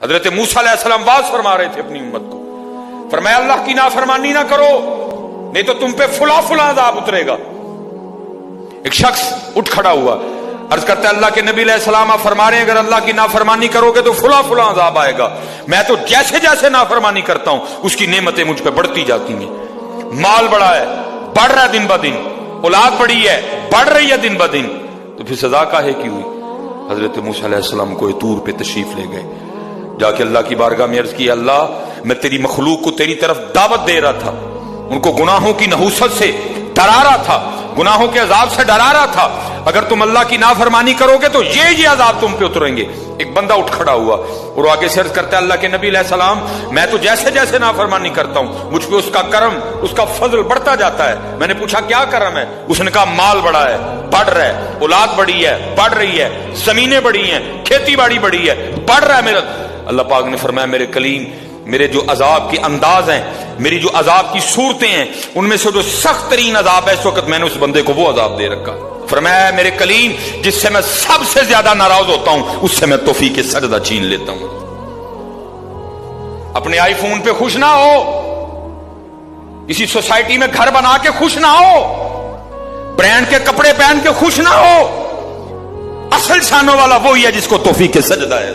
حضرت موسیٰ علیہ السلام واز فرما رہے تھے اپنی امت کو، فرمایا اللہ کی نافرمانی نہ کرو نہیں تو تم پہ فلاں فلاں عذاب اترے گا۔ ایک شخص اٹھ کھڑا ہوا، عرض کرتا ہے اللہ کے نبی علیہ السلام آپ فرما رہے ہیں اگر اللہ کی نافرمانی کرو گے تو فلاں فلاں عذاب آئے گا، میں تو جیسے جیسے نافرمانی کرتا ہوں اس کی نعمتیں مجھ پہ بڑھتی جاتی ہیں، مال بڑا ہے، بڑھ رہا ہے دن بدن، اولاد بڑی ہے، بڑھ رہی ہے دن بدن، تو پھر سزا کاہے کی ہوئی؟ حضرت موسیٰ علیہ السلام کو طور پہ تشریف لے گئے، جا کے اللہ کی بارگاہ میں عرض کی اللہ میں تیری مخلوق کو تیری طرف دعوت دے رہا تھا، ان کو گناہوں کی نحوست سے ڈرا رہا تھا، گناہوں کے عذاب سے ڈرا رہا تھا، اگر تم اللہ کی نافرمانی کرو گے تو یہ عذاب تم پہ اتریں گے۔ ایک بندہ اٹھ کھڑا ہوا اور وہ آگے سے عرض کرتا ہے اللہ کے نبی علیہ السلام میں تو جیسے جیسے نافرمانی کرتا ہوں مجھ پہ اس کا کرم، اس کا فضل بڑھتا جاتا ہے۔ میں نے پوچھا کیا کرم ہے؟ اس نے کہا مال بڑا ہے، بڑھ رہا ہے، اولاد بڑی ہے، بڑھ رہی ہے، زمینیں بڑی ہیں، کھیتی باڑی بڑی ہے، بڑھ رہا ہے میرا۔ اللہ پاک نے فرمایا میرے کلیم میرے جو عذاب کے انداز ہیں، میری جو عذاب کی صورتیں ہیں، ان میں سے جو سخت ترین عذاب ہے اس وقت میں نے اس بندے کو وہ عذاب دے رکھا۔ فرمایا میرے کلیم جس سے میں سب سے زیادہ ناراض ہوتا ہوں اس سے میں توفیق سجدہ چھین لیتا ہوں۔ اپنے آئی فون پہ خوش نہ ہو، کسی سوسائٹی میں گھر بنا کے خوش نہ ہو، برانڈ کے کپڑے پہن کے خوش نہ ہو، اصل شانوں والا وہی ہے جس کو توفیق سجدہ ہے۔